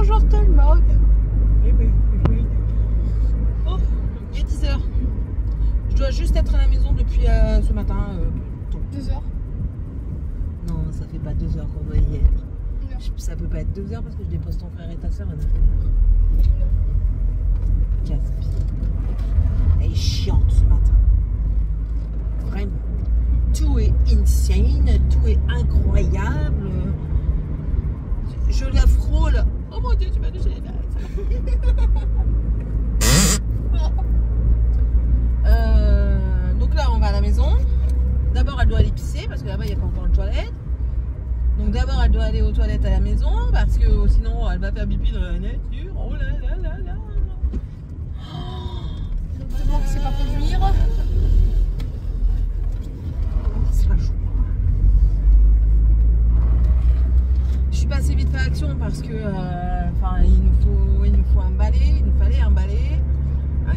bonjour tout le monde. Oh, il est 10 h. Je dois juste être à la maison depuis ce matin. 2 heures. Non, ça fait pas 2 heures qu'on doit y être. Ça peut pas être 2 heures parce que je dépose ton frère et ta soeur à 9 h. Casse-pied. Elle est chiante ce matin. Vraiment. Tout est insane, tout est incroyable. Je la frôle. Oh mon Dieu, tu m'as touché les dates. Donc là, on va à la maison. D'abord, elle doit aller pisser parce que là-bas, il n'y a pas encore de toilette. Donc d'abord, elle doit aller aux toilettes à la maison parce que sinon, elle va faire pipi dans la nature. Oh là là là là. C'est bon, c'est pas conduire. C'est pas chaud. Je suis passée vite fait à l'action parce que il nous faut un balai, il nous fallait un balai.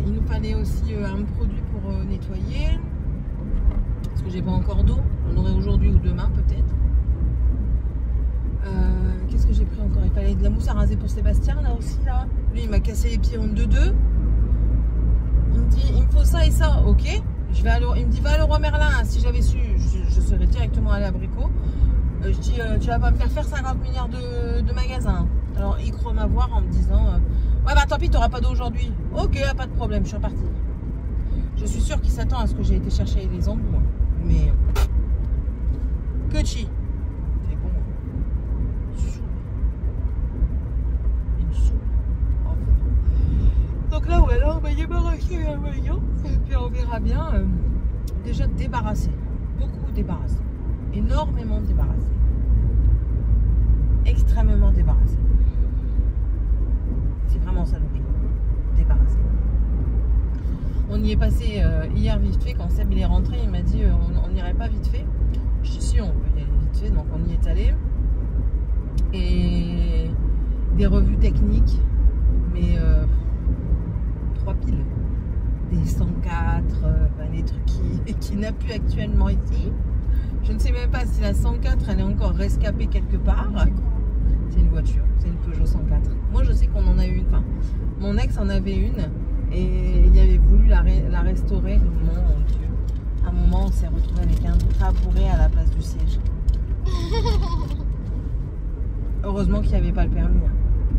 Il nous fallait aussi un produit pour nettoyer. Parce que j'ai pas encore d'eau. On aurait aujourd'hui ou demain peut-être. Qu'est-ce que j'ai pris encore? Il fallait de la mousse à raser pour Sébastien là aussi là. Lui il m'a cassé les pieds en 2-2. Il me dit il me faut ça et ça, ok. Il me dit va à Leroy Merlin. Si j'avais su, je serais directement allé à Brico. Je dis tu vas pas me faire 50 milliards de magasins. Alors il croit m'avoir en me disant ouais bah tant pis t'auras pas d'eau aujourd'hui. Ok, pas de problème, je suis repartie. Je suis sûre qu'il s'attend à ce que j'ai été chercher les embouts. Mais Cochi. C'est bon. Il me saoule. Oh. Donc là ouais là on va débarrasser la maison. Et puis on verra bien. Déjà débarrasser. Beaucoup débarrasser. Énormément débarrassé. Extrêmement débarrassé. C'est vraiment ça le pire. Débarrassé. On y est passé hier vite fait. Quand Seb il est rentré, il m'a dit on n'irait pas vite fait. Je dis si on peut y aller vite fait, donc on y est allé. Et des revues techniques, mais 3 piles. Des 104, des trucs qui n'a plus actuellement ici. Je ne sais même pas si la 104 elle est encore rescapée quelque part. C'est une voiture, c'est une Peugeot 104. Moi je sais qu'on en a eu une, mon ex en avait une et il avait voulu la restaurer. Mon Dieu. À un moment on s'est retrouvé avec un tabouret à la place du siège. Heureusement qu'il n'y avait pas le permis.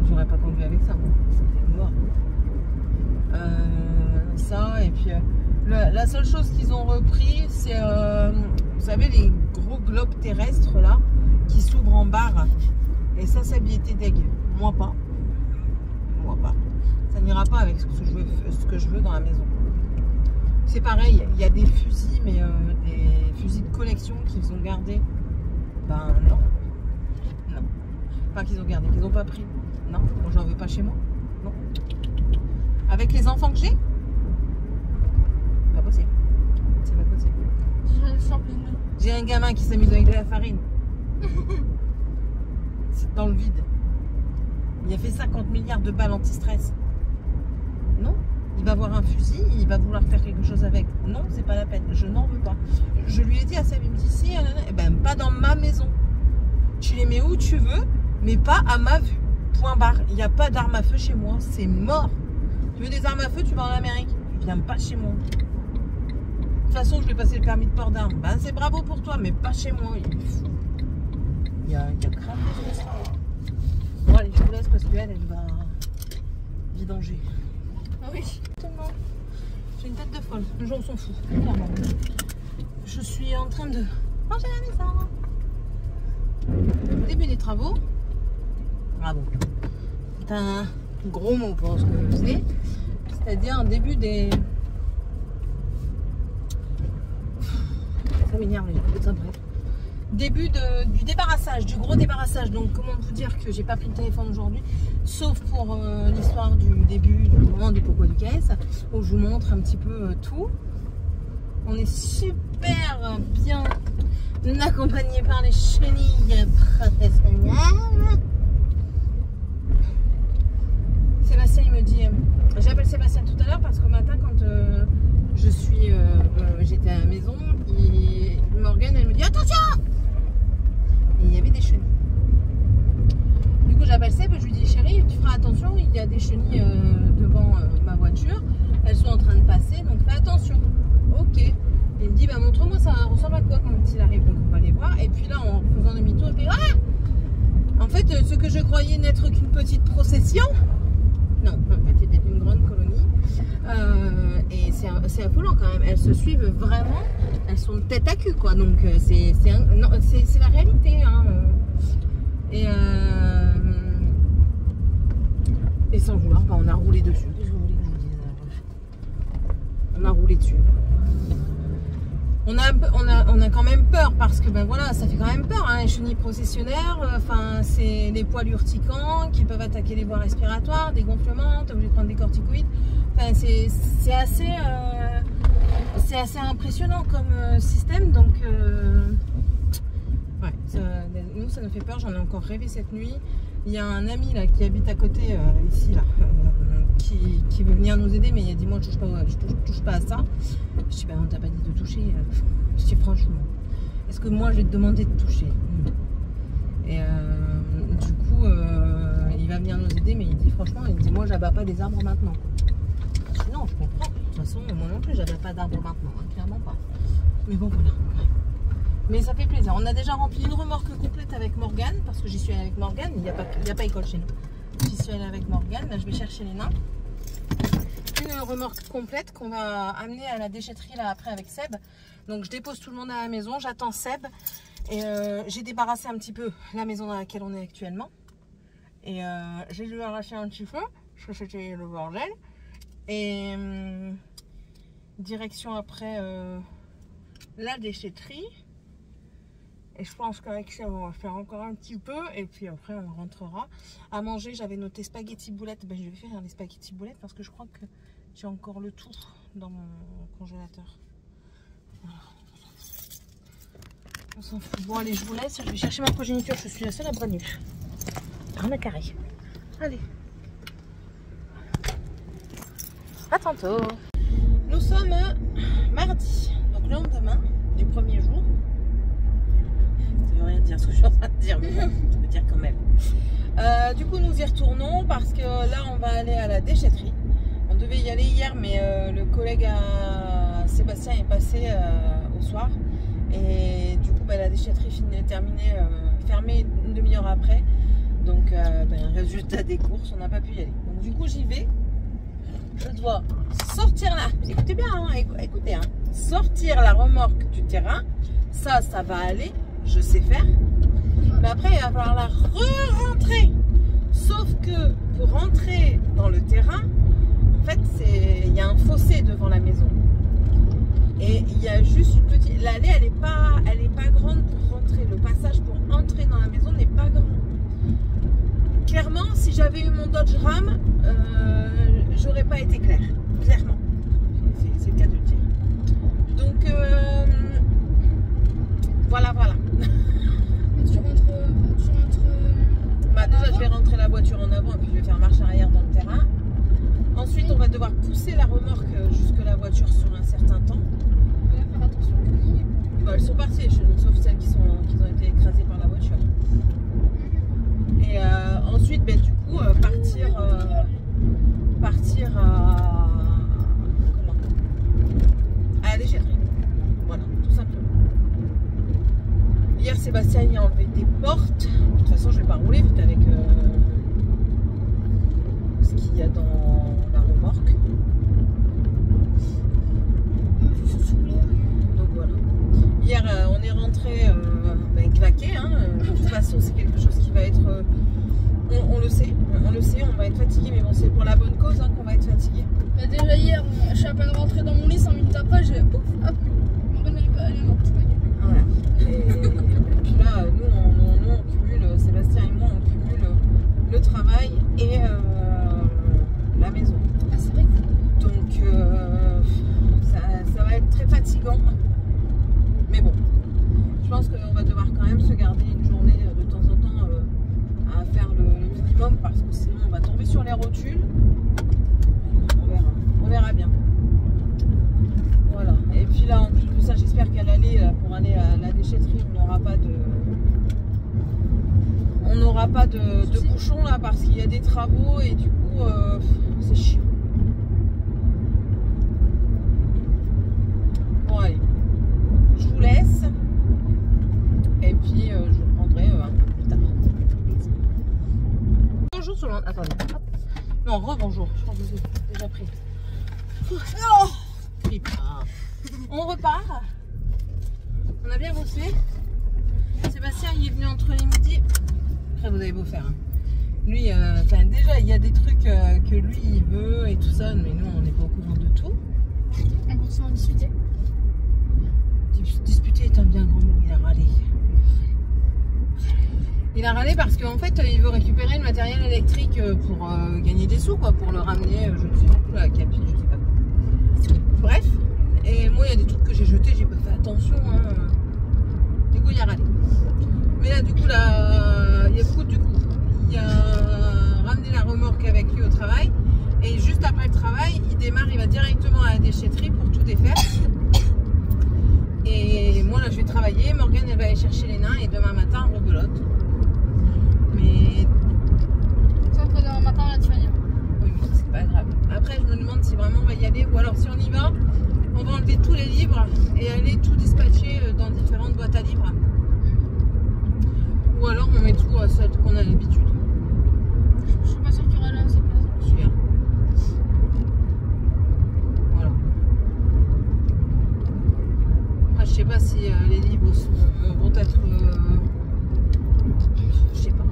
J'aurais pas conduit avec ça, moi. C'était mort. Ça et puis la seule chose qu'ils ont repris c'est vous savez les gros globes terrestres là qui s'ouvrent en barre et ça était deg. Moi pas ça n'ira pas avec ce que je veux dans la maison. C'est pareil, il y a des fusils mais des fusils de collection qu'ils ont gardés. Ben non pas qu'ils ont gardé, qu'ils n'ont pas pris. Non, moi j'en veux pas chez moi. Non, avec les enfants que j'ai. Pas possible. C'est pas possible. J'ai un gamin qui s'amuse avec de la farine. C'est dans le vide. Il a fait 50 milliards de balles anti-stress. Non. Il va voir un fusil, il va vouloir faire quelque chose avec. Non, c'est pas la peine. Je n'en veux pas. Je lui ai dit à Seb, il me dit si, eh ben pas dans ma maison. Tu les mets où tu veux, mais pas à ma vue. Point barre. Il n'y a pas d'armes à feu chez moi. C'est mort. Tu veux des armes à feu, tu vas en Amérique. Tu viens pas chez moi. De toute façon, je vais passer le permis de port d'armes. Ben, c'est bravo pour toi, mais pas chez moi. Il est fou. Il y a grave de choses. Bon, allez, je vous laisse parce qu'elle, elle va vidanger. Ah oui. J'ai une tête de folle. Les gens s'en foutent. Clairement. Je suis en train de ranger la maison. Début des travaux. Bravo. C'est un gros mot pour ce que je faisais. C'est-à-dire un début des... Ça m'énerve, bref. Début du débarrassage, du gros débarrassage. Donc comment vous dire que j'ai pas pris le téléphone aujourd'hui, sauf pour l'histoire du début, du moment du pourquoi du caisse, où je vous montre un petit peu tout. On est super bien accompagné par les chenilles professionnelles. Sébastien il me dit, j'appelle Sébastien tout à l'heure parce qu'au matin quand j'étais à la maison, Morgane elle me dit attention, et il y avait des chenilles. Du coup j'appelle Seb et je je lui dis chérie, tu feras attention, il y a des chenilles devant ma voiture, elles sont en train de passer, donc fais attention. Ok. Et il me dit bah montre-moi ça ressemble à quoi quand il arrive, donc on va aller voir. Et puis là en faisant demi-tour, il dit ah, en fait ce que je croyais n'être qu'une petite procession, non, en fait c'était une grande colonie. Et c'est affolant quand même, elles se suivent vraiment, elles sont tête à cul quoi, donc c'est la réalité hein. Et sans vouloir, bah, on a roulé dessus. Qu'est-ce que vous voulez que je vous dise? On a roulé dessus. On a quand même peur parce que ben voilà, ça fait quand même peur hein, les chenilles processionnaires, enfin c'est les poils urticants qui peuvent attaquer les voies respiratoires, des gonflements, t'es obligé de prendre des corticoïdes. Enfin, c'est assez impressionnant comme système, donc ouais, nous ça nous fait peur. J'en ai encore rêvé cette nuit. Il y a un ami là qui habite à côté ici là, qui veut venir nous aider, mais il a dit moi je touche pas à ça. Je dis bah on t'a pas dit de toucher. Je dis franchement, est-ce que moi je vais te demander de toucher? Et du coup il va venir nous aider, mais il dit franchement, il dit moi j'abats pas des arbres maintenant. Je dis non, je comprends. De toute façon moi non plus j'abats pas d'arbres maintenant, hein, clairement pas. Mais bon voilà. Mais ça fait plaisir. On a déjà rempli une remorque complète avec Morgane, parce que j'y suis allée avec Morgane. Il n'y a pas école chez nous. J'y suis allée avec Morgane. Là, je vais chercher les nains. Une remorque complète qu'on va amener à la déchetterie là après avec Seb. Donc je dépose tout le monde à la maison. J'attends Seb. Et j'ai débarrassé un petit peu la maison dans laquelle on est actuellement. Et j'ai dû arracher un petit peu, parce que c'était le bordel. Et direction après la déchetterie. Et je pense qu'avec ça, on va faire encore un petit peu. Et puis après, on rentrera. À manger, j'avais noté spaghetti boulettes. Ben, je vais faire des spaghetti boulettes parce que je crois que j'ai encore le tout dans mon congélateur. Voilà. On s'en fout. Bon, allez, je vous laisse. Je vais chercher ma progéniture. Je suis la seule à bras nus. Un carré. Allez. À tantôt. Nous sommes mardi. Donc le lendemain du premier jour. Ça veut rien dire ce que je suis en train de dire, mais bon, je peux dire quand même. Du coup, nous y retournons parce que là, on va aller à la déchetterie. On devait y aller hier, mais le collègue à Sébastien est passé au soir. Et du coup, bah, la déchetterie est terminée, fermée une demi-heure après. Donc, résultat des courses, on n'a pas pu y aller. Donc, du coup, j'y vais. Je dois sortir là. Écoutez bien, hein, écoutez, hein, sortir la remorque du terrain. Ça va aller. Je sais faire, mais après il va falloir la re-rentrer. Sauf que pour rentrer dans le terrain, en fait, il y a un fossé devant la maison. Et il y a juste une petite. L'allée, elle est pas grande pour rentrer. Le passage pour entrer dans la maison n'est pas grand. Clairement, si j'avais eu mon Dodge Ram, j'aurais pas été claire. Clairement. C'est le cas de le dire. Donc voilà. Tu rentres bah, déjà je vais rentrer la voiture en avant et puis je vais faire marche arrière dans le terrain. Ensuite on va devoir pousser la remorque jusque la voiture sur un certain temps. Là, faire attention aux chenilles. Bah, elles sont parties les chenilles, sauf celles qui ont été écrasées par la voiture. Et ensuite du coup partir à la déchetterie. Voilà, tout simplement. Hier, Sébastien il a enlevé des portes. De toute façon, je vais pas rouler vite avec ce qu'il y a dans la remorque. Donc voilà. Hier, on est rentré claqué. Hein. De toute façon, c'est quelque chose qui va être. On le sait, on va être fatigué, mais bon, c'est pour la bonne cause hein, qu'on va être fatigué. Bah, déjà hier, je suis à peine rentrée dans mon lit, 5 minutes après, j'ai pouf, hop, Morgane elle est morte. Voilà. Et puis là, nous on cumule, Sébastien et moi, on cumule le travail et la maison. Ah, c'est vrai que... Donc ça va être très fatigant. Mais bon, je pense qu'on va devoir quand même se garder une journée de temps en temps à faire le minimum parce que sinon on va tomber sur les rotules. On verra bien. Voilà. Et puis là, en plus de ça, j'espère qu'à l'aller, pour aller à la déchetterie, on n'aura n'aura pas de bouchons là parce qu'il y a des travaux et du coup c'est chiant. Bon allez, je vous laisse et puis je vous reprendrai un peu plus tard. Bonjour Solange, attendez. Hop. Non, rebonjour, je crois que vous avez déjà pris. Oh, on repart. On a bien bossé. Sébastien il est venu entre les midis. Après vous avez beau faire. Hein. Lui, déjà il y a des trucs que lui il veut et tout ça, mais nous on n'est pas au courant de tout. On peut s'en discuter. Disputer est un bien grand mot, il a râlé. Il a râlé parce qu'en fait il veut récupérer le matériel électrique pour gagner des sous, quoi, pour le ramener, je ne sais plus, à Capi, je sais pas. Bref, et moi il y a des trucs que j'ai jetés, j'ai pas fait attention. Hein. Du coup il a râlé. Mais là du coup il y a beaucoup du coup. Il a ramené la remorque avec lui au travail. Et juste après le travail, il démarre, il va directement à la déchetterie pour tout défaire. Et moi là je vais travailler, Morgane elle va aller chercher les nains et demain matin on rebelote. Mais... Sauf que demain matin là tu vas dire. Oui mais c'est pas grave. Après je me demande si vraiment on va y aller ou alors si on y va, on va enlever tous les livres et aller tout dispatcher dans différentes boîtes à livres. Ou alors on met tout à celle qu'on a l'habitude. Je suis pas sûre qu'il y aura là assez de place. Je suis là. Voilà. Après je sais pas si les livres vont être... je sais pas.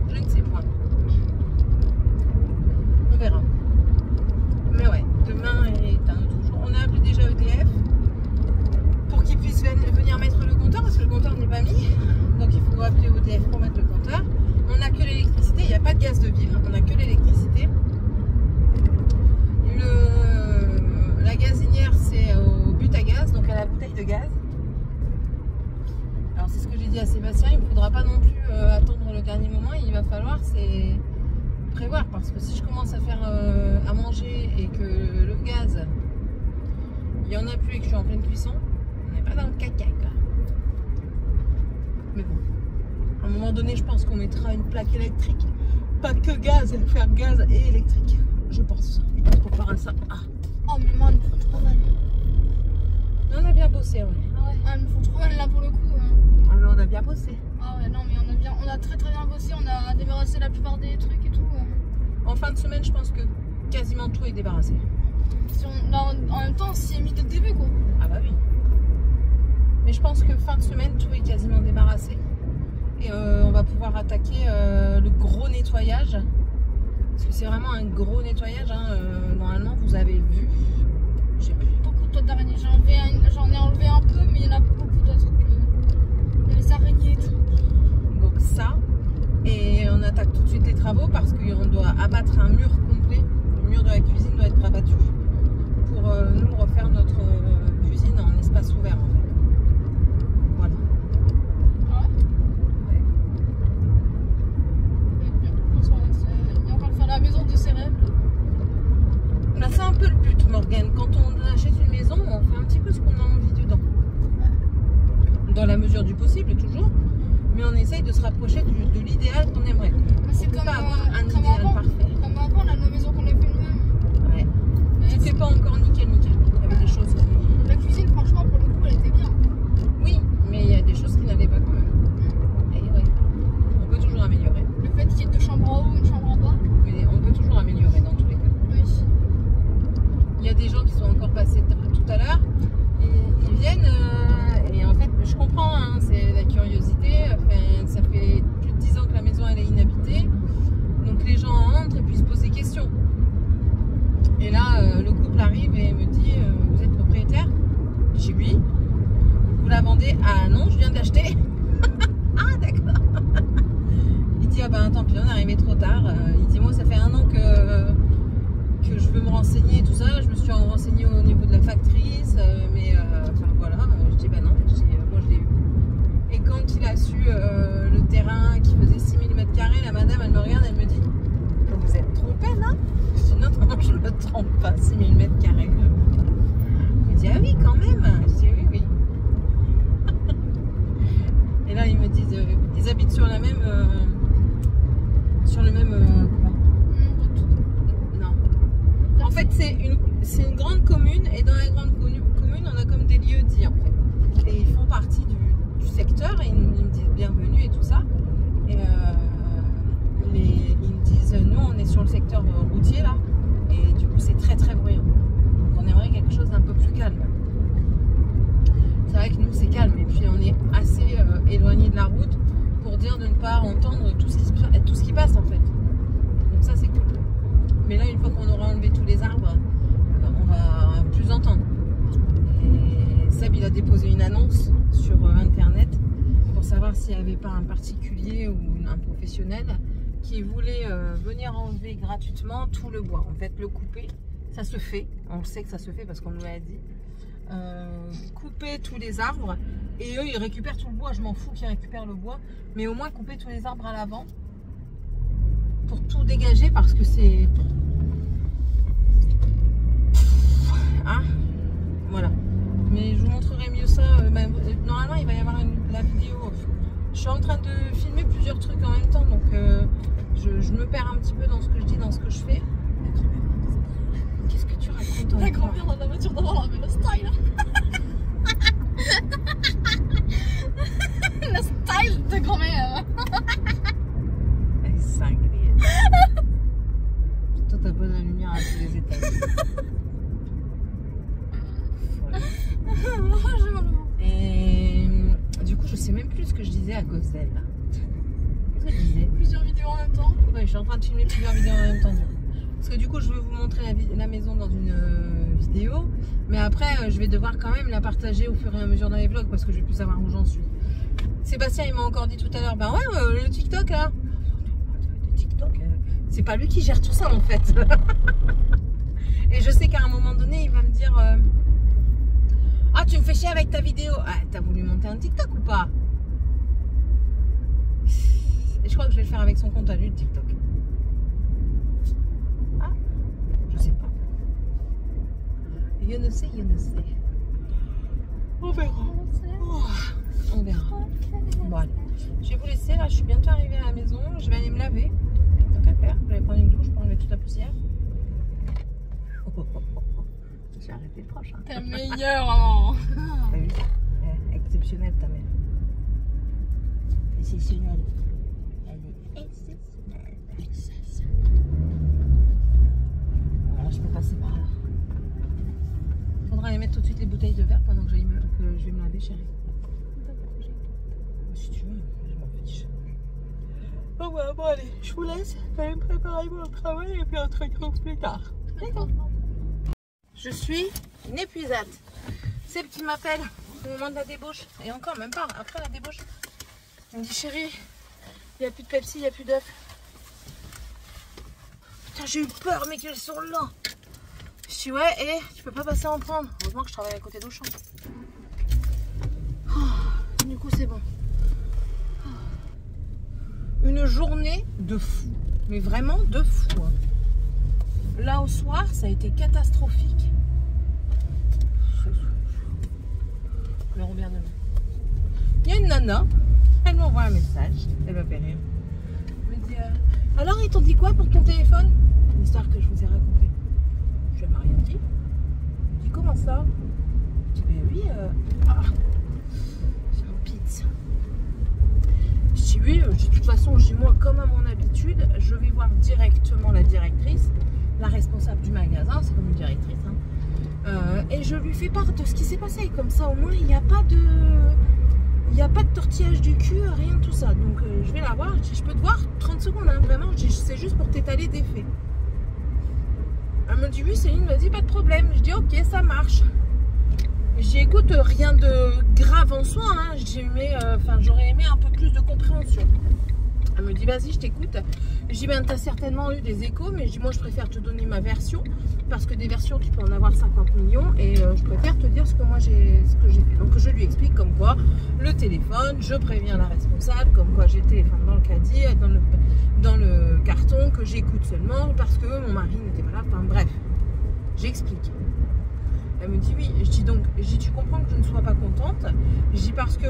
Je ne sais point. On verra. Mais ouais, demain est un autre jour. On a appelé déjà EDF pour qu'ils puissent venir mettre le compteur parce que le compteur n'est pas mis. Donc il faut appeler EDF pour mettre le compteur. On n'a que l'électricité, il n'y a pas de gaz de ville, on n'a que l'électricité. La gazinière c'est au but à gaz, donc à la bouteille de gaz. Alors c'est ce que j'ai dit à Sébastien, il ne faudra pas non plus attendre le dernier moment, il va falloir prévoir parce que si je commence à faire à manger et que le gaz il n'y en a plus et que je suis en pleine cuisson, on n'est pas dans le caca quoi. Mais bon, à un moment donné je pense qu'on mettra une plaque électrique, pas que gaz, faire gaz et électrique, je pense qu'on fera ça. Ah. Oh mais moi, ils me font trop mal. On a bien bossé, ouais. Ah ouais, ils me font trop mal là pour le coup. Ah mais on a bien bossé. Ah ouais, non mais on a très bien bossé, on a débarrassé la plupart des trucs et tout. En fin de semaine, je pense que quasiment tout est débarrassé. Là, en même temps, on s'y est mis dès le début quoi. Ah bah oui. Mais je pense que fin de semaine, tout est quasiment débarrassé. Et on va pouvoir attaquer le gros nettoyage. Parce que c'est vraiment un gros nettoyage. Hein. Normalement, vous avez vu. J'ai beaucoup de toiles d'araignée. J'en ai enlevé un peu, mais il y en a beaucoup d'autres. Il y a les araignées et tout. Donc ça. Et on attaque tout de suite les travaux parce qu'on doit abattre un mur complet. Le mur de la cuisine doit être abattu. Pour nous refaire notre cuisine en espace ouvert en fait. Voilà. La maison de ses rêves. Bah, c'est un peu le but, Morgane. Quand on achète une maison, on fait un petit peu ce qu'on a envie dedans. Dans la mesure du possible, toujours. Mais on essaye de se rapprocher de l'idéal qu'on aimerait. C'est comme, pas avoir un idéal avant, parfait. Comme avant, là, nos maisons qu'on a fait nous-mêmes. Ouais. C'était pas encore nickel. Il y avait des choses. La cuisine, franchement, pour le coup, elle était bien. Oui, mais il y a des choses qui n'allaient pas quand même. Et ouais. On peut toujours améliorer. Le fait qu'il y ait 2 chambres en haut, une chambre en bas. Mais on peut toujours améliorer dans tous les cas. Oui. Il y a des gens qui sont encore passés tout à l'heure. Ils viennent et en fait, je comprends, hein, c'est la curiosité. Enfin, ça fait plus de 10 ans que la maison elle est inhabitée. Donc les gens entrent et puis se posent des questions. Et là, le couple arrive et me dit vous êtes propriétaire? Je dis oui. Vous la vendez? Ah non, je viens de l'acheter. Ah d'accord. Il dit ah ben tant pis, on est arrivé trop tard. Il dit moi ça fait 1 an que je veux me renseigner et tout ça. Je me suis renseignée au niveau de la factrice, mais enfin voilà. Je dis bah non, je dis, moi je l'ai eu. Et quand il a su le terrain qui faisait 6000 m², la madame elle me regarde, elle me dit vous êtes trompée non? Je dis non, je ne me trompe pas, 6000 m². Elle me dit ah oui quand même. Je dis oui. Et là ils me disent ils habitent sur la même bienvenue et tout ça. Et ils me disent, nous on est sur le secteur routier là, et du coup c'est très très bruyant. Donc on aimerait quelque chose d'un peu plus calme. C'est vrai que nous c'est calme, et puis on est assez éloigné de la route pour dire de ne pas entendre tout ce qui passe en fait. Donc ça c'est cool. Mais là une fois qu'on aura enlevé tous les arbres, on va plus entendre. Et Seb il a déposé une annonce sur internet pour savoir s'il n'y avait pas un particulier ou un professionnel qui voulait venir enlever gratuitement tout le bois. En fait le couper, ça se fait, on le sait que ça se fait parce qu'on nous l'a dit. Couper tous les arbres et eux ils récupèrent tout le bois. Je m'en fous qu'ils récupèrent le bois, mais au moins couper tous les arbres à l'avant pour tout dégager, parce que c'est voilà. Mais je vous montrerai mieux ça. Normalement il va y avoir la vidéo. Je suis en train de filmer plusieurs trucs en même temps, donc je me perds un petit peu dans ce que je dis, dans ce que je fais. Qu'est-ce que tu racontes? Ta grand-mère dans la voiture d'avant, la même style. Le style de grand-mère. Elle est cinglée. Toi, t'as pas la lumière à tous les étages. Et du coup, je sais même plus ce que je disais à cause d'elle. Qu'est-ce que je disais? Plusieurs vidéos en même temps. Ouais, je suis en train de filmer plusieurs vidéos en même temps. Parce que du coup je vais vous montrer la maison dans une vidéo, mais après je vais devoir quand même la partager au fur et à mesure dans les vlogs, parce que je vais plus savoir où j'en suis. Sébastien il m'a encore dit tout à l'heure, ben ouais le TikTok là, le TikTok, c'est pas lui qui gère tout ça en fait. Et je sais qu'à un moment donné il va me dire ah tu me fais chier avec ta vidéo, ah t'as voulu monter un TikTok ou pas? Et je crois que je vais le faire avec son compte à lui, le TikTok. Je sais pas. Je ne sais. On verra. On verra. Bon, allez. Je vais vous laisser là. Je suis bientôt arrivée à la maison. Je vais aller me laver. Tant qu'à faire. Je vais aller prendre une douche pour enlever toute la poussière. J'ai arrêté le proche. Hein. T'es meilleure, maman. T'as vu? Exceptionnelle ta mère. Exceptionnelle. Elle est exceptionnelle. Je peux passer par là. Faudra aller mettre tout de suite les bouteilles de verre pendant que je vais me laver, chérie. Si tu veux, je m'en fiche. Bon, ouais, bon, allez, je vous laisse. Je vais me préparer pour le travail et puis on se retrouve plus tard. D'accord. Je suis inépuisable. Seb qui m'appelle au moment de la débauche. Et encore, même pas après la débauche. Il me dit, chérie, il n'y a plus de Pepsi, il n'y a plus d'œufs. Putain, j'ai eu peur, mais qu'elles sont là. Je dis ouais, et tu peux pas passer en prendre. Heureusement que je travaille à côté d'Auchan. Oh, du coup, c'est bon. Une journée de fou. Mais vraiment de fou. Hein. Là, au soir, ça a été catastrophique. Le Robert demain. Il y a une nana. Elle m'envoie un message. Elle va faire rire. Elle me dit alors, ils t'ont dit quoi pour ton téléphone? Une histoire que je vous ai racontée. Je ne m'ai rien dit. Je dis comment ça? Je dis ben oui, j'ai un pizza. Je dis oui, de toute façon, je dis moi, comme à mon habitude, je vais voir directement la directrice, la responsable du magasin, c'est comme une directrice, hein, et je lui fais part de ce qui s'est passé. Comme ça, au moins, il n'y a pas de... Il n'y a pas de tortillage du cul, rien de tout ça. Donc je vais la voir, je dis je peux te voir 30 secondes, hein, vraiment, je dis c'est juste pour t'étaler des faits. Elle me dit oui Céline, vas-y, pas de problème. Je dis ok, ça marche. Je dis écoute, rien de grave en soi, hein. J'aurais aimé un peu plus de compréhension. Elle me dit vas-y, je t'écoute. Je dis ben t'as certainement eu des échos, mais je dis moi je préfère te donner ma version, parce que des versions tu peux en avoir 50 millions, et je préfère te dire ce que j'ai fait. Donc je lui explique comme quoi le téléphone, je préviens la responsable, comme quoi j'ai le téléphone dans le caddie, dans le carton, que j'écoute seulement parce que mon mari n'était pas là. Enfin bref, j'explique. Elle me dit oui. Je dis tu comprends que je ne sois pas contente. Je dis parce que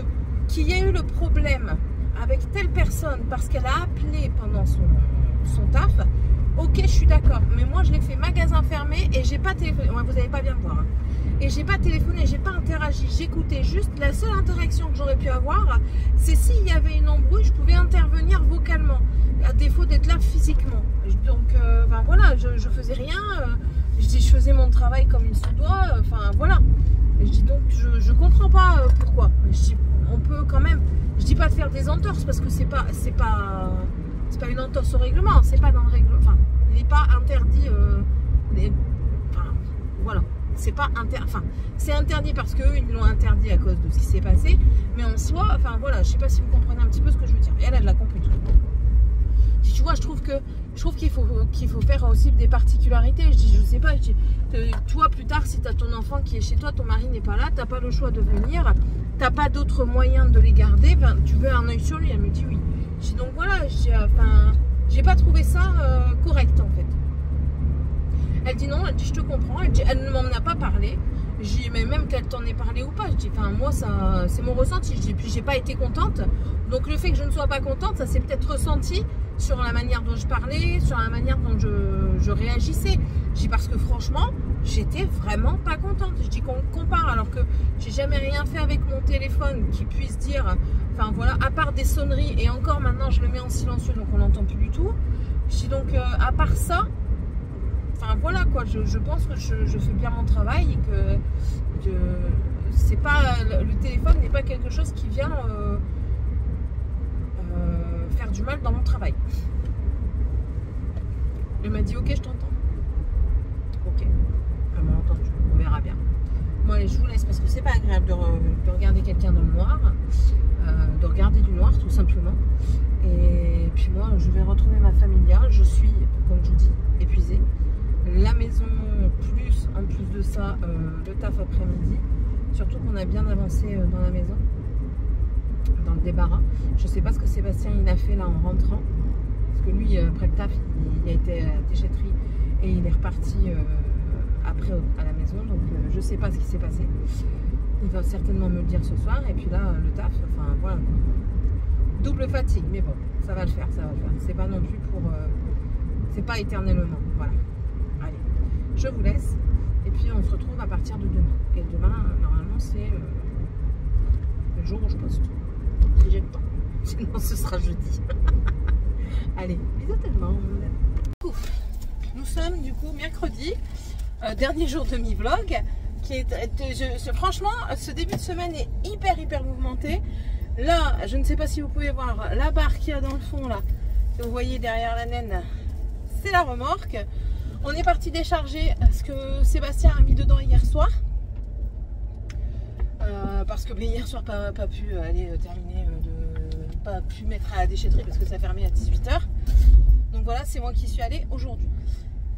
qu'il y a eu le problème avec telle personne parce qu'elle a appelé pendant son taf, Ok, je suis d'accord, mais moi je l'ai fait magasin fermé et j'ai pas téléphoné. Ouais, vous n'allez pas bien me voir. Hein. Et j'ai pas téléphoné, j'ai pas interagi, j'écoutais juste. La seule interaction que j'aurais pu avoir, c'est s'il y avait une embrouille, je pouvais intervenir vocalement, à défaut d'être là physiquement. Donc, ben voilà, je faisais rien. Je faisais mon travail comme il se doit. Enfin, voilà. Et je dis donc, je comprends pas pourquoi. Je dis, on peut quand même. Je dis pas de faire des entorses parce que c'est pas une entorse au règlement. C'est pas dans le règlement. Enfin, il n'est pas interdit. Enfin, voilà. C'est pas enfin, c'est interdit parce qu'eux ils l'ont interdit à cause de ce qui s'est passé, mais en soi, enfin voilà, je sais pas si vous comprenez un petit peu ce que je veux dire. Et elle l'a compris tout. Tu vois, je trouve qu'il faut faire aussi des particularités. Je dis, je sais pas, toi plus tard, si tu as ton enfant qui est chez toi, ton mari n'est pas là, t'as pas le choix de venir, t'as pas d'autre moyen de les garder, ben, tu veux un œil sur lui. Elle me dit oui. Je dis donc voilà, enfin, j'ai pas trouvé ça correct en fait. Elle dit non, elle dit je te comprends, elle ne m'en a pas parlé. Je dis mais même qu'elle t'en ait parlé ou pas, je dis enfin moi ça c'est mon ressenti, je dis puis j'ai pas été contente. Donc le fait que je ne sois pas contente, ça s'est peut-être ressenti sur la manière dont je parlais, sur la manière dont je réagissais. Je dis parce que franchement, j'étais vraiment pas contente. Je dis qu'on compare alors que j'ai jamais rien fait avec mon téléphone qui puisse dire, enfin voilà, à part des sonneries et encore maintenant je le mets en silencieux donc on n'entend plus du tout. Je dis donc à part ça, enfin voilà quoi, je pense que je fais bien mon travail et que c'est pas le téléphone n'est pas quelque chose qui vient faire du mal dans mon travail. Elle m'a dit ok, je t'entends. Ok, elle m'a entendu, on verra bien. Bon allez, je vous laisse parce que c'est pas agréable de regarder quelqu'un dans le noir, de regarder du noir tout simplement. Et puis moi je vais retrouver ma familia. Je suis, comme je vous dis, épuisée. La maison, en plus de ça, le taf après-midi. Surtout qu'on a bien avancé dans la maison, dans le débarras. Je sais pas ce que Sébastien il a fait là en rentrant. Parce que lui, après le taf, il a été à la déchetterie et il est reparti après à la maison. Donc je sais pas ce qui s'est passé. Il va certainement me le dire ce soir. Et puis là, le taf, enfin voilà. Double fatigue, mais bon, ça va le faire, ça va le faire. C'est pas non plus pour... c'est pas éternellement, voilà. Allez, je vous laisse. Et puis on se retrouve à partir de demain. Et demain, normalement, c'est le jour où je poste. Si j'ai le temps. Sinon, ce sera jeudi. Allez, bisous tout le monde. Nous sommes du coup mercredi, dernier jour de mi-vlog. Franchement, ce début de semaine est hyper mouvementé. Là, je ne sais pas si vous pouvez voir la barre qu'il y a dans le fond là. Que vous voyez derrière la naine, c'est la remorque. On est parti décharger ce que Sébastien a mis dedans hier soir. Parce que hier soir, pas pu aller terminer, pas pu mettre à la déchetterie parce que ça fermait à 18 h. Donc voilà, c'est moi qui suis allée aujourd'hui.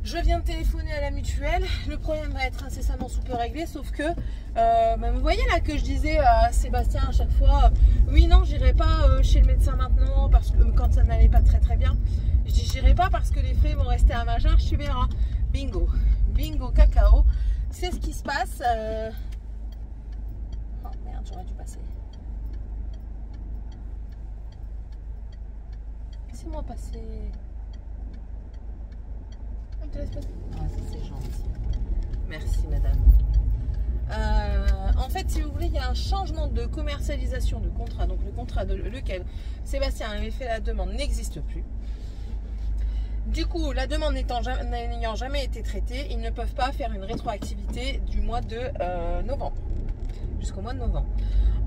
Je viens de téléphoner à la mutuelle. Le problème va être incessamment sous peu réglé. Sauf que, vous voyez là que je disais à Sébastien à chaque fois, oui, non, j'irai pas chez le médecin maintenant parce que quand ça n'allait pas très bien. Je dis, j'irai pas parce que les frais vont rester à ma charge, tu verras. Bingo, bingo, cacao. C'est ce qui se passe. Oh merde, j'aurais dû passer. Laissez-moi passer. Ah, ça c'est gentil. Merci madame. En fait, si vous voulez, il y a un changement de commercialisation de contrat. Donc le contrat de lequel Sébastien avait fait la demande n'existe plus. Du coup, la demande n'ayant jamais été traitée, ils ne peuvent pas faire une rétroactivité du mois de novembre. Jusqu'au mois de novembre.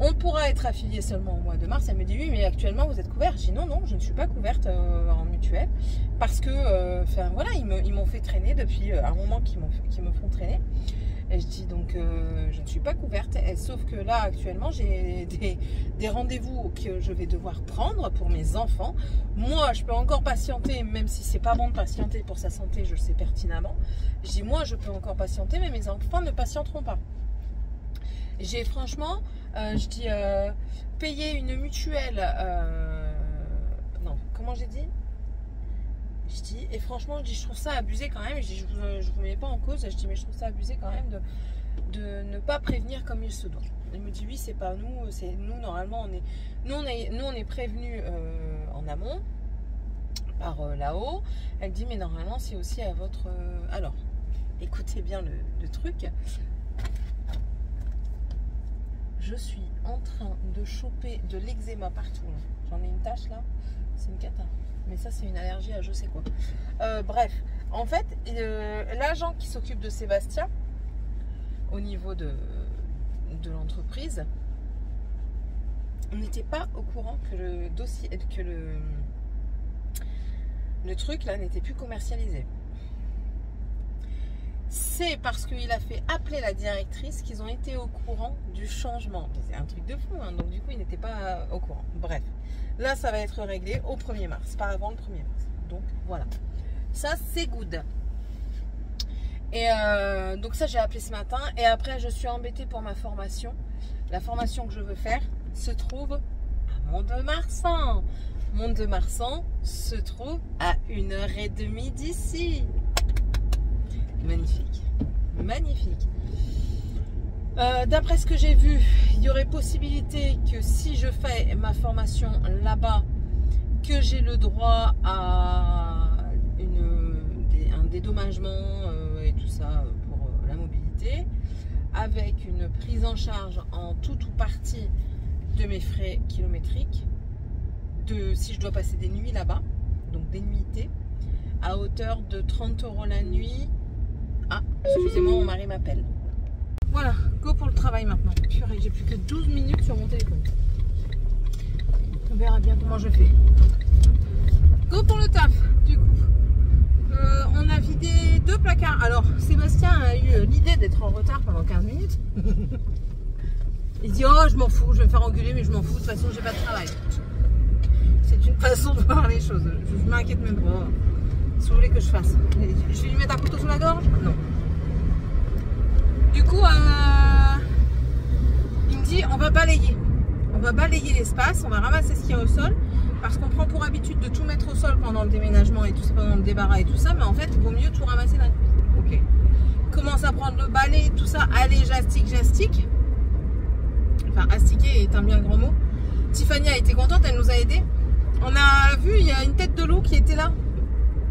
On pourra être affilié seulement au mois de mars. Elle me dit oui, mais actuellement vous êtes couvert. Je dis non, je ne suis pas couverte en mutuelle parce que, voilà, ils m'ont fait traîner depuis un moment qu'ils me font traîner. Et je dis donc je ne suis pas couverte. Et, sauf que là actuellement j'ai des rendez-vous que je vais devoir prendre pour mes enfants. Moi je peux encore patienter, même si c'est pas bon de patienter pour sa santé, je le sais pertinemment. Je dis moi je peux encore patienter, mais mes enfants ne patienteront pas. J'ai franchement, je dis, payer une mutuelle, non, comment j'ai dit? Je dis, et franchement, je dis, je trouve ça abusé quand même. Je dis, je vous mets pas en cause. Je dis, mais je trouve ça abusé quand même de ne pas prévenir comme il se doit. Il me dit, oui, c'est pas nous, c'est nous, normalement, on est prévenus en amont. par là-haut. Elle dit mais normalement c'est aussi à votre... Alors, écoutez bien le truc. Je suis en train de choper de l'eczéma partout. J'en ai une tache là, c'est une cata. Mais ça c'est une allergie à je sais quoi. Bref, en fait, l'agent qui s'occupe de Sébastien, au niveau de l'entreprise, n'était pas au courant que le dossier, que le truc là n'était plus commercialisé. C'est parce qu'il a fait appeler la directrice qu'ils ont été au courant du changement. C'est un truc de fou, hein, donc du coup, ils n'étaient pas au courant. Bref, là, ça va être réglé au 1er mars, pas avant le 1er mars. Donc, voilà. Ça, c'est good. Et donc ça, j'ai appelé ce matin. Et après, je suis embêtée pour ma formation. La formation que je veux faire se trouve à Mont-de-Marsan. Mont-de-Marsan se trouve à 1h30 d'ici. Magnifique, magnifique. D'après ce que j'ai vu, il y aurait possibilité que si je fais ma formation là-bas, que j'ai le droit à un dédommagement et tout ça pour la mobilité, avec une prise en charge en tout ou partie de mes frais kilométriques, si je dois passer des nuits là-bas, donc des nuitées, à hauteur de 30 € la nuit. Ah, excusez-moi, mon mari m'appelle. Voilà, go pour le travail maintenant. Purée, j'ai plus que 12 minutes sur mon téléphone. On verra bien comment je fais. Go pour le taf, du coup. On a vidé 2 placards. Alors, Sébastien a eu l'idée d'être en retard pendant 15 minutes. Il dit, oh, je m'en fous, je vais me faire engueuler, mais je m'en fous, de toute façon, j'ai pas de travail. C'est une façon de voir les choses. Je m'inquiète même pas. Si vous voulez que je fasse. Je vais lui mettre un couteau sous la gorge? Non. Du coup, il me dit, on va balayer. On va balayer l'espace, on va ramasser ce qu'il y a au sol. Parce qu'on prend pour habitude de tout mettre au sol pendant le déménagement et tout ça, pendant le débarras et tout ça. Mais en fait, il vaut mieux tout ramasser d'un coup. Ok. Commence à prendre le balai, tout ça. Allez, j'astique. Enfin, astiquer est un bien grand mot. Tiffany a été contente, elle nous a aidés. On a vu, il y a une tête de loup qui était là.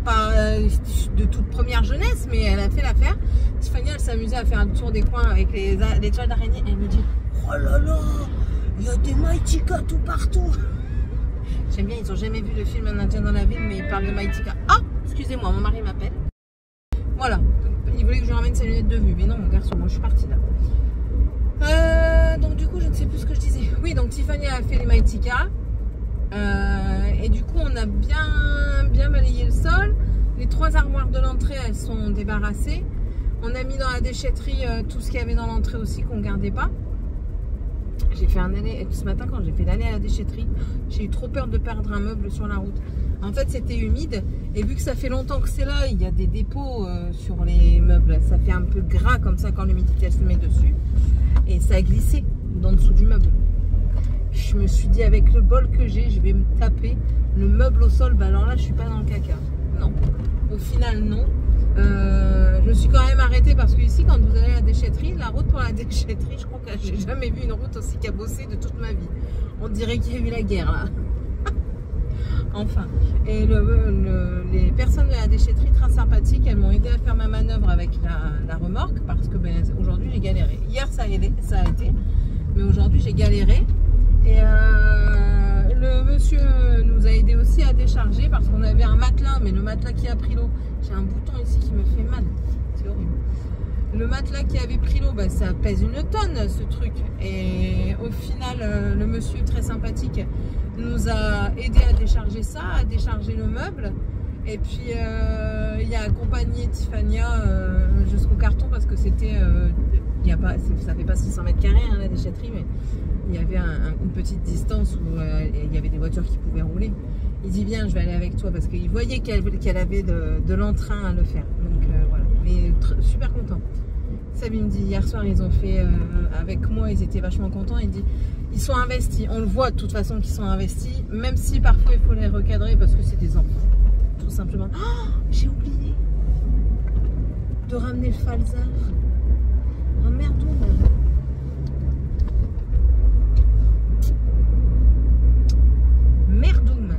Pas de toute première jeunesse, mais elle a fait l'affaire. Tiffany, elle s'amusait à faire le tour des coins avec les toiles d'araignée. Elle me dit, oh là là, il y a des Maïtika tout partout. J'aime bien, ils n'ont jamais vu le film Un Indien dans la ville, mais ils parlent de Maïtika. Ah, excusez-moi, mon mari m'appelle. Voilà, il voulait que je lui ramène ses lunettes de vue, mais non, mon garçon, moi je suis partie là. Donc du coup, je ne sais plus ce que je disais. Oui, donc Tiffany a fait les Maïtika. Et du coup on a bien balayé le sol. Les 3 armoires de l'entrée, elles sont débarrassées. On a mis dans la déchetterie tout ce qu'il y avait dans l'entrée aussi qu'on ne gardait pas. J'ai fait un aller ce matin quand j'ai fait l'aller à la déchetterie, j'ai eu trop peur de perdre un meuble sur la route. En fait c'était humide et vu que ça fait longtemps que c'est là, il y a des dépôts sur les meubles. Ça fait un peu gras comme ça quand l'humidité se met dessus et ça a glissé dans dessous du meuble. Je me suis dit avec le bol que j'ai, je vais me taper le meuble au sol. Bah alors là je suis pas dans le caca. Non. Au final non. Je me suis quand même arrêtée parce que ici quand vous allez à la déchetterie, la route pour la déchetterie, je crois que j'ai jamais vu une route aussi cabossée de toute ma vie. On dirait qu'il y a eu la guerre là. Enfin. Et les personnes de la déchetterie très sympathiques, elles m'ont aidé à faire ma manœuvre avec la remorque parce que ben, aujourd'hui j'ai galéré. Hier ça a été, mais aujourd'hui j'ai galéré. Et le monsieur nous a aidé aussi à décharger parce qu'on avait un matelas, mais le matelas qui a pris l'eau, j'ai un bouton ici qui me fait mal, c'est horrible. Le matelas qui avait pris l'eau, bah, ça pèse une tonne ce truc. Et au final, le monsieur très sympathique nous a aidé à décharger ça, à décharger le meuble. Et puis il a accompagné Tiffania jusqu'au carton parce que c'était, ça fait pas 600 mètres carrés hein, la déchetterie, mais il y avait une petite distance où il y avait des voitures qui pouvaient rouler. Il dit bien, je vais aller avec toi parce qu'il voyait qu'elle avait de l'entrain à le faire. Donc voilà, mais super content. Sabine me dit hier soir ils ont fait avec moi, ils étaient vachement contents. Il dit ils sont investis, on le voit de toute façon qu'ils sont investis, même si parfois il faut les recadrer parce que c'est des enfants. Tout simplement. Oh, j'ai oublié de ramener le falzar. Oh merde, merdoum.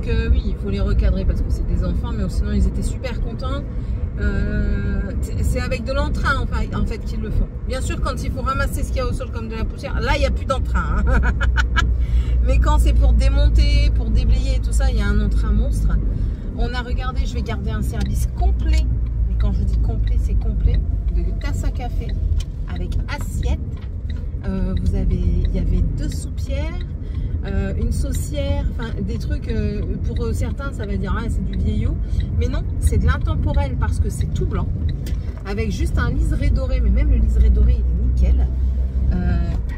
Donc oui, il faut les recadrer parce que c'est des enfants, mais sinon ils étaient super contents. C'est avec de l'entrain en fait qu'ils le font. Bien sûr, quand il faut ramasser ce qu'il y a au sol comme de la poussière, là il n'y a plus d'entrain. Hein. Mais quand c'est pour démonter, pour déblayer et tout ça, il y a un entrain monstre. On a regardé, je vais garder un service complet. Et quand je dis complet, c'est complet. De tasse à café avec assiette. Il y avait 2 soupières. Une saucière, enfin des trucs pour certains ça va dire ah, c'est du vieillot, mais non, c'est de l'intemporel parce que c'est tout blanc avec juste un liseré doré, mais même le liseré doré il est nickel,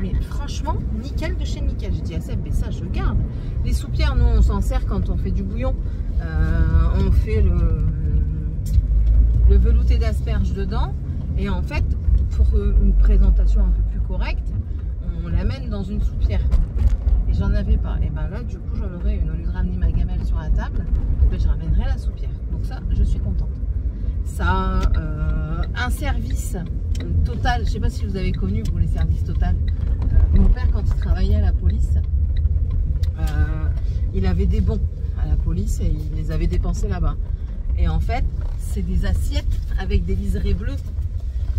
mais franchement nickel de chez nickel. J'ai dit à Seb, mais ça je garde. Les soupières, nous on s'en sert quand on fait du bouillon, on fait le velouté d'asperges dedans, et en fait pour une présentation un peu plus correcte on l'amène dans une soupière. Et j'en avais pas. Et ben là, du coup, j'en aurais une. Au lieu de ramener ma gamelle sur la table, ben, je ramènerai la soupière. Donc ça, je suis contente. Ça, un service Total. Je sais pas si vous avez connu, vous, les services Total. Mon père, quand il travaillait à la police, il avait des bons à la police et il les avait dépensés là-bas. Et en fait, c'est des assiettes avec des liserés bleus.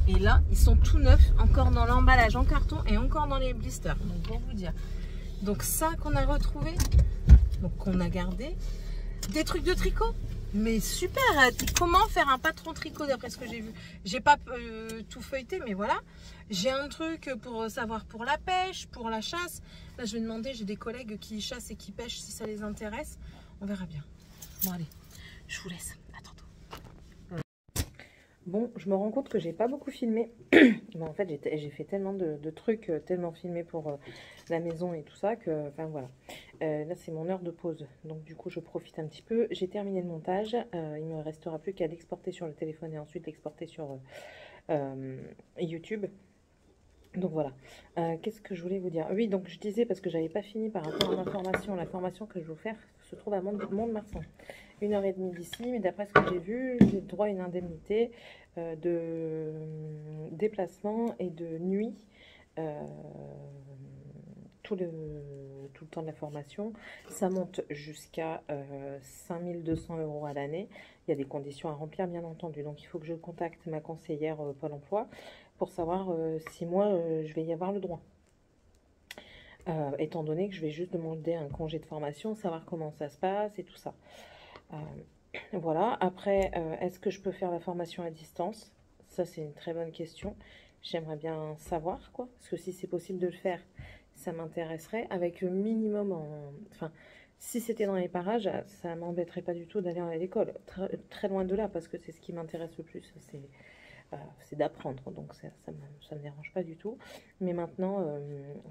Et là, ils sont tout neufs, encore dans l'emballage en carton et encore dans les blisters. Donc, pour vous dire. Donc ça qu'on a retrouvé, donc qu'on a gardé, des trucs de tricot, mais super. Comment faire un patron tricot d'après ce que j'ai vu? J'ai pas tout feuilleté, mais voilà. J'ai un truc pour savoir pour la pêche, pour la chasse. Là je vais demander, j'ai des collègues qui chassent et qui pêchent si ça les intéresse. On verra bien. Bon allez, je vous laisse. À tantôt. Bon, je me rends compte que j'ai pas beaucoup filmé. Mais en fait, j'ai fait tellement de trucs, tellement filmés pour la maison et tout ça que, enfin voilà. Là, c'est mon heure de pause. Donc, du coup, je profite un petit peu. J'ai terminé le montage. Il me restera plus qu'à l'exporter sur le téléphone et ensuite l'exporter sur YouTube. Donc voilà. Qu'est-ce que je voulais vous dire? Oui, donc je disais, parce que j'avais pas fini par rapport à ma formation. La formation que je vais vous faire se trouve à Mont-de-Marsan. 1h30 d'ici, mais d'après ce que j'ai vu, j'ai droit à une indemnité de déplacement et de nuit tout le temps de la formation. Ça monte jusqu'à 5200 € à l'année. Il y a des conditions à remplir, bien entendu. Donc, il faut que je contacte ma conseillère Pôle emploi pour savoir si moi, je vais y avoir le droit. Étant donné que je vais juste demander un congé de formation, savoir comment ça se passe et tout ça. Voilà. Après, est-ce que je peux faire la formation à distance? Ça, c'est une très bonne question. J'aimerais bien savoir, quoi. Parce que si c'est possible de le faire, ça m'intéresserait. Avec le minimum Enfin, si c'était dans les parages, ça m'embêterait pas du tout d'aller à l'école. Très loin de là, parce que c'est ce qui m'intéresse le plus. C'est d'apprendre. Donc, ça me dérange pas du tout. Mais maintenant,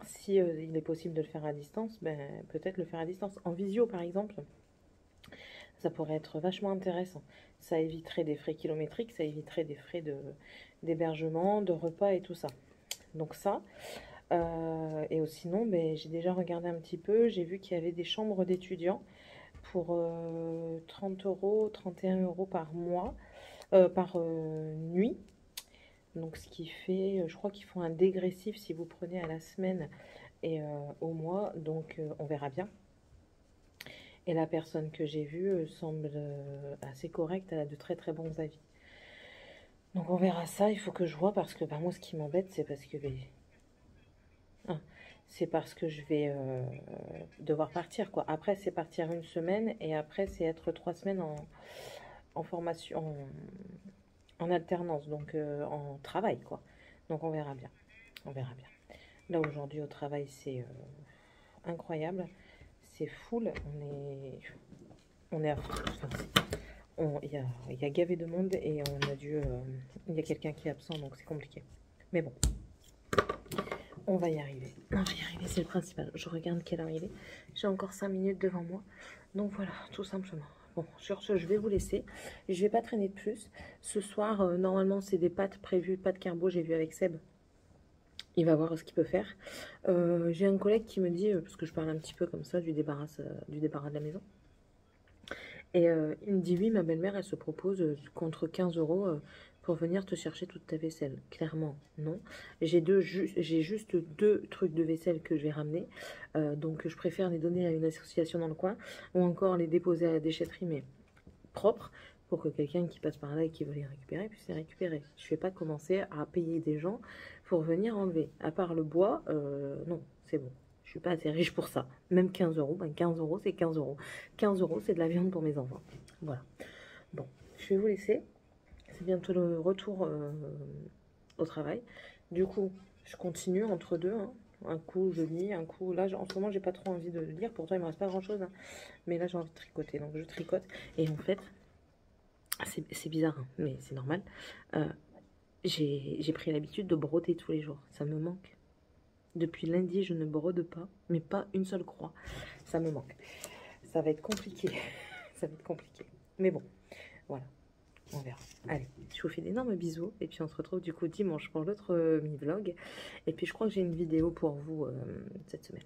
si il est possible de le faire à distance, ben, peut-être le faire à distance. En visio, par exemple, ça pourrait être vachement intéressant. Ça éviterait des frais kilométriques, ça éviterait des frais d'hébergement, de repas et tout ça. Donc ça, et sinon, ben, j'ai déjà regardé un petit peu, j'ai vu qu'il y avait des chambres d'étudiants pour 30 €, 31 € par mois, par nuit. Donc ce qui fait, je crois qu'ils font un dégressif si vous prenez à la semaine et au mois, donc on verra bien. Et la personne que j'ai vue semble assez correcte, elle a de très très bons avis. Donc on verra ça, il faut que je vois, parce que moi ce qui m'embête c'est parce que je vais devoir partir, quoi. Après c'est partir une semaine et après c'est être 3 semaines en formation, en alternance, donc en travail, quoi. Donc on verra bien, on verra bien. Là aujourd'hui au travail c'est incroyable. C'est full, on est à fond. Enfin, il y a gavé de monde et on a dû, il y a quelqu'un qui est absent, donc c'est compliqué. Mais bon, on va y arriver. On va y arriver, c'est le principal. Je regarde quelle heure il est. J'ai encore 5 minutes devant moi. Donc voilà, tout simplement. Bon, sur ce, je vais vous laisser. Je vais pas traîner de plus. Ce soir, normalement, c'est des pâtes prévues, pâtes carbo, j'ai vu avec Seb. Il va voir ce qu'il peut faire. J'ai un collègue qui me dit, parce que je parle un petit peu comme ça du débarras de la maison. Et il me dit, oui, ma belle-mère, elle se propose contre 15 € pour venir te chercher toute ta vaisselle. Clairement, non. J'ai juste 2 trucs de vaisselle que je vais ramener. Donc, je préfère les donner à une association dans le coin ou encore les déposer à la déchetterie, mais propres, pour que quelqu'un qui passe par là et qui veut les récupérer puisse les récupérer. Je ne vais pas commencer à payer des gens pour venir enlever. À part le bois, non, c'est bon. Je suis pas assez riche pour ça. Même 15 €, ben 15 €, c'est 15 €. 15 €, c'est de la viande pour mes enfants. Voilà. Bon, je vais vous laisser. C'est bientôt le retour au travail. Du coup, je continue entre deux. Hein. Un coup, je lis. Un coup, là, en ce moment, j'ai pas trop envie de lire. Pourtant, il me reste pas grand-chose. Hein. Mais là, j'ai envie de tricoter. Donc, je tricote. Et en fait, c'est bizarre, hein, mais c'est normal. J'ai pris l'habitude de broder tous les jours. Ça me manque. Depuis lundi, je ne brode pas, mais pas une seule croix. Ça me manque. Ça va être compliqué. Ça va être compliqué. Mais bon, voilà. On verra. Allez, je vous fais d'énormes bisous. Et puis, on se retrouve du coup dimanche pour l'autre mini-vlog. Et puis, je crois que j'ai une vidéo pour vous cette semaine.